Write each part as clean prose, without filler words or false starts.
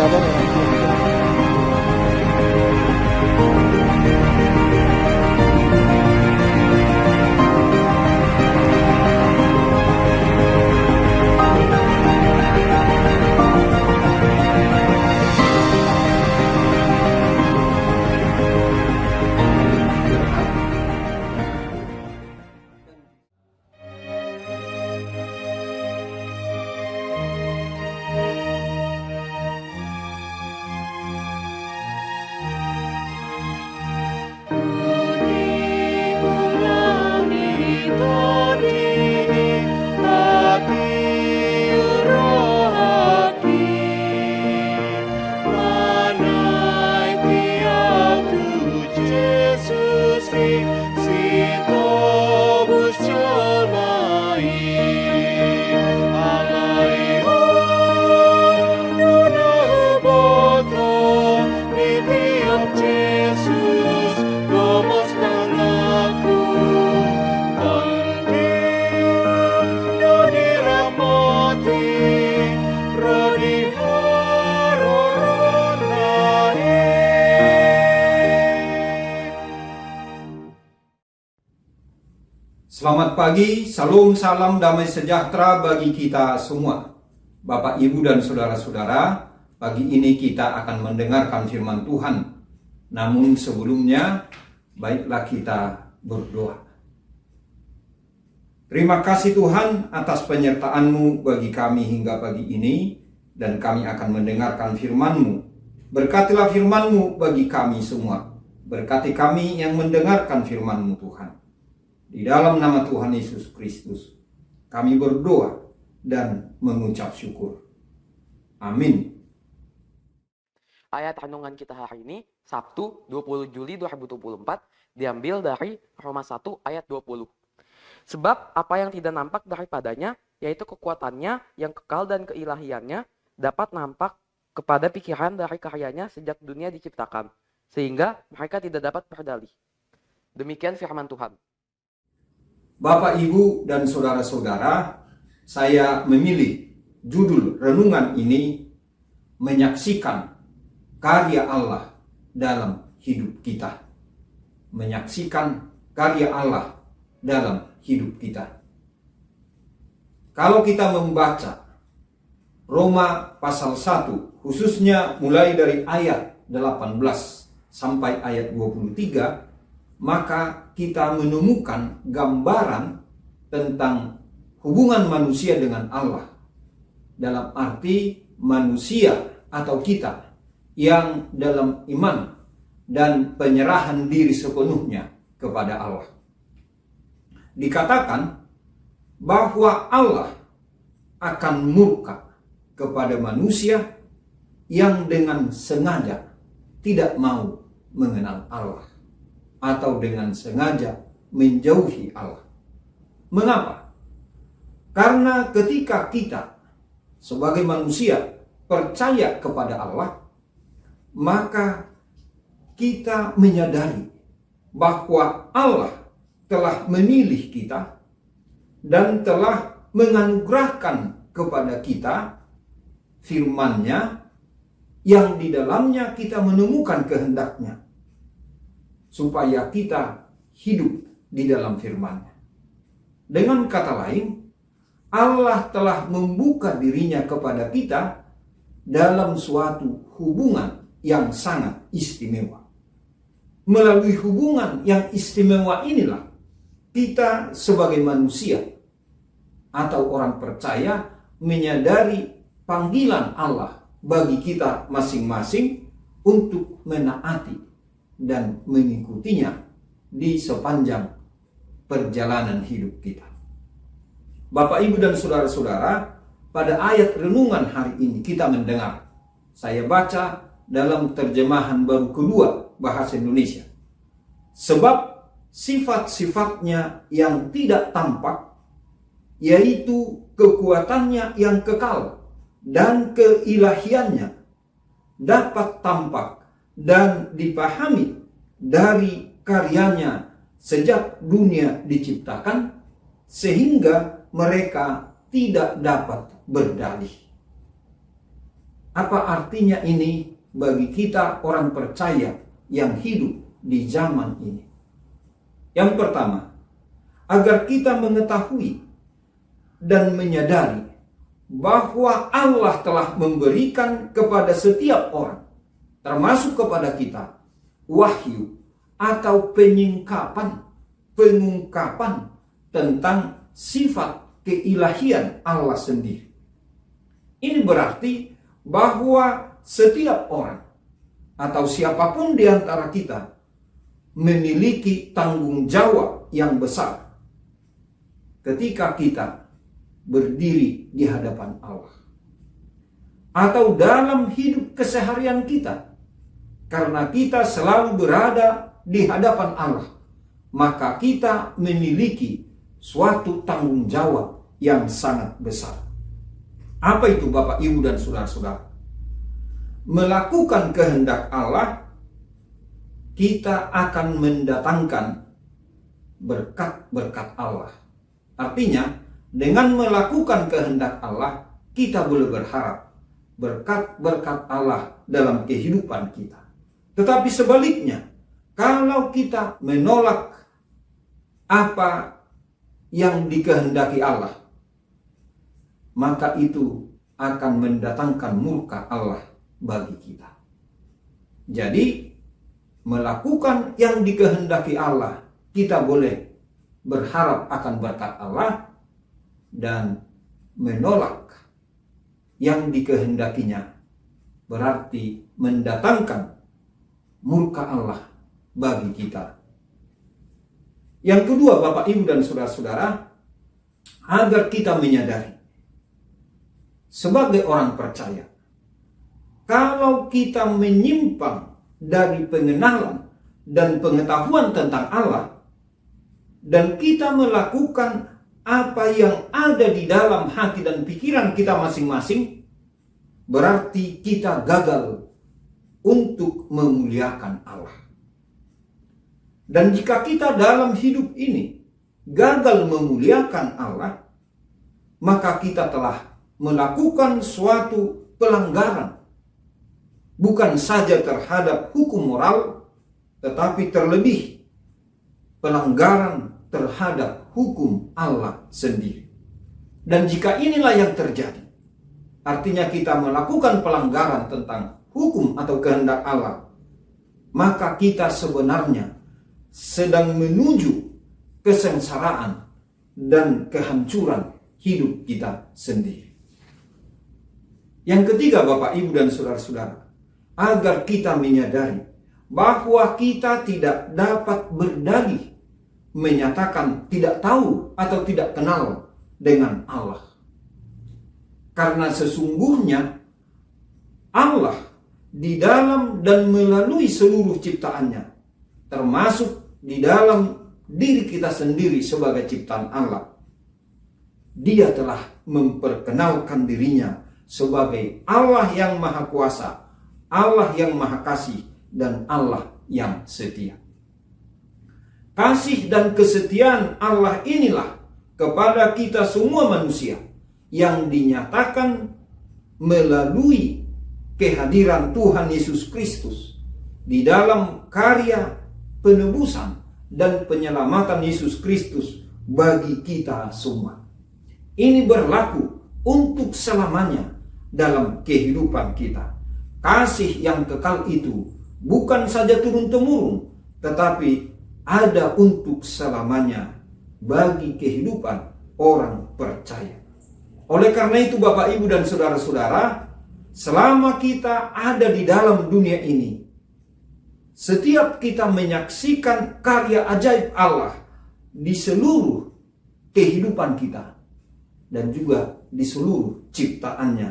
sabar ya nanti. Selamat pagi, salam damai sejahtera bagi kita semua. Bapak, Ibu, dan saudara-saudara, pagi ini kita akan mendengarkan firman Tuhan. Namun sebelumnya, baiklah kita berdoa. Terima kasih Tuhan atas penyertaan-Mu bagi kami hingga pagi ini, dan kami akan mendengarkan firman-Mu. Berkatilah firman-Mu bagi kami semua. Berkati kami yang mendengarkan firman-Mu Tuhan. Di dalam nama Tuhan Yesus Kristus, kami berdoa dan mengucap syukur. Amin. Ayat renungan kita hari ini, Sabtu 20 Juli 2024, diambil dari Roma 1 ayat 20. Sebab apa yang tidak nampak daripadanya, yaitu kekuatannya yang kekal dan keilahiannya, dapat nampak kepada pikiran dari karyanya sejak dunia diciptakan, sehingga mereka tidak dapat berdalih. Demikian firman Tuhan. Bapak, Ibu, dan saudara-saudara, saya memilih judul renungan ini, menyaksikan karya Allah dalam hidup kita. Menyaksikan karya Allah dalam hidup kita. Kalau kita membaca Roma pasal 1, khususnya mulai dari ayat 18 sampai ayat 23, maka kita menemukan gambaran tentang hubungan manusia dengan Allah. Dalam arti manusia atau kita yang dalam iman dan penyerahan diri sepenuhnya kepada Allah. Dikatakan bahwa Allah akan murka kepada manusia yang dengan sengaja tidak mau mengenal Allah, atau dengan sengaja menjauhi Allah. Mengapa? Karena ketika kita sebagai manusia percaya kepada Allah, maka kita menyadari bahwa Allah telah memilih kita dan telah menganugerahkan kepada kita firman-Nya yang di dalamnya kita menemukan kehendak-Nya, supaya kita hidup di dalam firman-Nya. Dengan kata lain, Allah telah membuka dirinya kepada kita dalam suatu hubungan yang sangat istimewa. Melalui hubungan yang istimewa inilah, kita sebagai manusia atau orang percaya menyadari panggilan Allah bagi kita masing-masing untuk menaati dan mengikutinya di sepanjang perjalanan hidup kita. Bapak, Ibu, dan saudara-saudara, pada ayat renungan hari ini kita mendengar, saya baca dalam terjemahan baru kedua bahasa Indonesia. Sebab sifat-sifatnya yang tidak tampak, yaitu kekuatannya yang kekal dan keilahiannya, dapat tampak dan dipahami dari karyanya sejak dunia diciptakan, sehingga mereka tidak dapat berdalih. Apa artinya ini bagi kita orang percaya yang hidup di zaman ini? Yang pertama, agar kita mengetahui dan menyadari bahwa Allah telah memberikan kepada setiap orang, termasuk kepada kita, wahyu atau pengungkapan tentang sifat keilahian Allah sendiri. Ini berarti bahwa setiap orang atau siapapun di antara kita memiliki tanggung jawab yang besar ketika kita berdiri di hadapan Allah atau dalam hidup keseharian kita. Karena kita selalu berada di hadapan Allah, maka kita memiliki suatu tanggung jawab yang sangat besar. Apa itu Bapak, Ibu, dan Saudara-saudara? Melakukan kehendak Allah, kita akan mendatangkan berkat-berkat Allah. Artinya, dengan melakukan kehendak Allah, kita boleh berharap berkat-berkat Allah dalam kehidupan kita. Tetapi sebaliknya, kalau kita menolak apa yang dikehendaki Allah, maka itu akan mendatangkan murka Allah bagi kita. Jadi, melakukan yang dikehendaki Allah, kita boleh berharap akan berkat Allah, dan menolak yang dikehendakinya berarti mendatangkan murka Allah bagi kita. Yang kedua, Bapak, Ibu, dan Saudara-saudara, agar kita menyadari sebagai orang percaya, kalau kita menyimpang dari pengenalan dan pengetahuan tentang Allah, dan kita melakukan apa yang ada di dalam hati dan pikiran kita masing-masing, berarti kita gagal untuk memuliakan Allah. Dan jika kita dalam hidup ini gagal memuliakan Allah, maka kita telah melakukan suatu pelanggaran, bukan saja terhadap hukum moral, tetapi terlebih pelanggaran terhadap hukum Allah sendiri. Dan jika inilah yang terjadi, artinya kita melakukan pelanggaran tentang hukum atau kehendak Allah, maka kita sebenarnya sedang menuju kesengsaraan dan kehancuran hidup kita sendiri. Yang ketiga, Bapak, Ibu, dan Saudara-saudara, agar kita menyadari bahwa kita tidak dapat berdalih menyatakan tidak tahu atau tidak kenal dengan Allah. Karena sesungguhnya Allah di dalam dan melalui seluruh ciptaannya, termasuk di dalam diri kita sendiri sebagai ciptaan Allah, Dia telah memperkenalkan dirinya sebagai Allah yang Maha Kuasa, Allah yang Maha Kasih, dan Allah yang setia. Kasih dan kesetiaan Allah inilah kepada kita semua manusia yang dinyatakan melalui kehadiran Tuhan Yesus Kristus di dalam karya penebusan dan penyelamatan Yesus Kristus bagi kita semua. Ini berlaku untuk selamanya dalam kehidupan kita. Kasih yang kekal itu bukan saja turun-temurun, tetapi ada untuk selamanya bagi kehidupan orang percaya. Oleh karena itu, Bapak, Ibu, dan Saudara-saudara, selama kita ada di dalam dunia ini, setiap kita menyaksikan karya ajaib Allah di seluruh kehidupan kita dan juga di seluruh ciptaannya.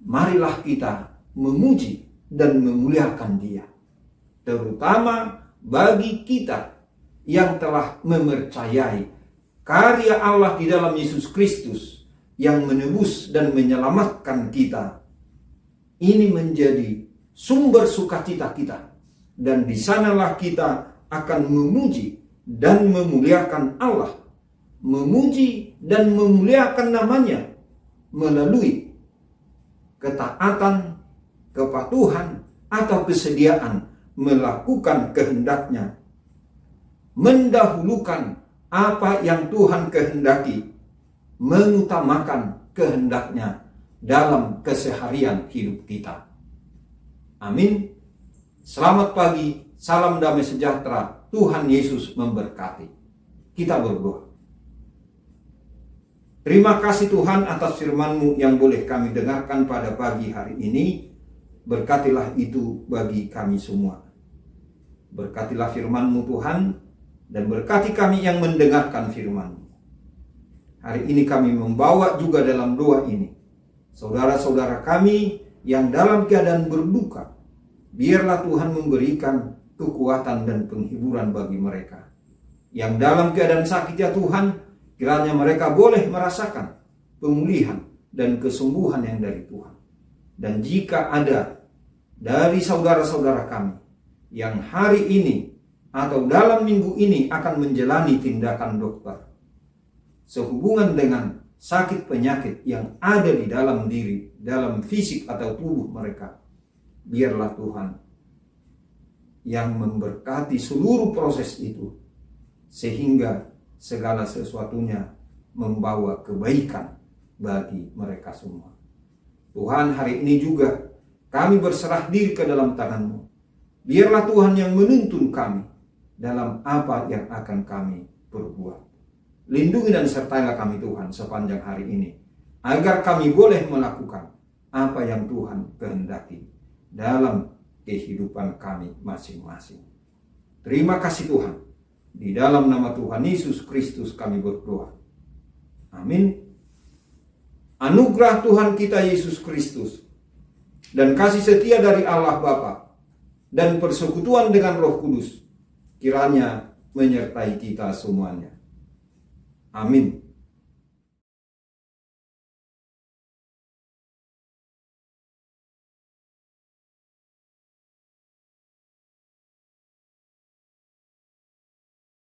Marilah kita memuji dan memuliakan Dia, terutama bagi kita yang telah mempercayai karya Allah di dalam Yesus Kristus yang menebus dan menyelamatkan kita. Ini menjadi sumber sukacita kita, dan di sanalah kita akan memuji dan memuliakan Allah, memuji dan memuliakan namanya melalui ketaatan, kepatuhan, atau kesediaan melakukan kehendaknya, mendahulukan apa yang Tuhan kehendaki, mengutamakan kehendaknya dalam keseharian hidup kita. Amin. Selamat pagi, salam damai sejahtera, Tuhan Yesus memberkati. Kita berdoa. Terima kasih Tuhan atas firman-Mu yang boleh kami dengarkan pada pagi hari ini. Berkatilah itu bagi kami semua. Berkatilah firman-Mu Tuhan, dan berkati kami yang mendengarkan firman-Mu. Hari ini kami membawa juga dalam doa ini saudara-saudara kami yang dalam keadaan berduka. Biarlah Tuhan memberikan kekuatan dan penghiburan bagi mereka. Yang dalam keadaan sakit ya Tuhan, kiranya mereka boleh merasakan pemulihan dan kesembuhan yang dari Tuhan. Dan jika ada dari saudara-saudara kami yang hari ini atau dalam minggu ini akan menjalani tindakan dokter sehubungan dengan sakit penyakit yang ada di dalam diri, dalam fisik atau tubuh mereka, biarlah Tuhan yang memberkati seluruh proses itu, sehingga segala sesuatunya membawa kebaikan bagi mereka semua. Tuhan, hari ini juga kami berserah diri ke dalam tangan-Mu. Biarlah Tuhan yang menuntun kami dalam apa yang akan kami perbuat. Lindungi dan sertailah kami Tuhan sepanjang hari ini, agar kami boleh melakukan apa yang Tuhan kehendaki dalam kehidupan kami masing-masing. Terima kasih Tuhan. Di dalam nama Tuhan Yesus Kristus kami berdoa. Amin. Anugerah Tuhan kita Yesus Kristus dan kasih setia dari Allah Bapa dan persekutuan dengan Roh Kudus kiranya menyertai kita semuanya. Amin.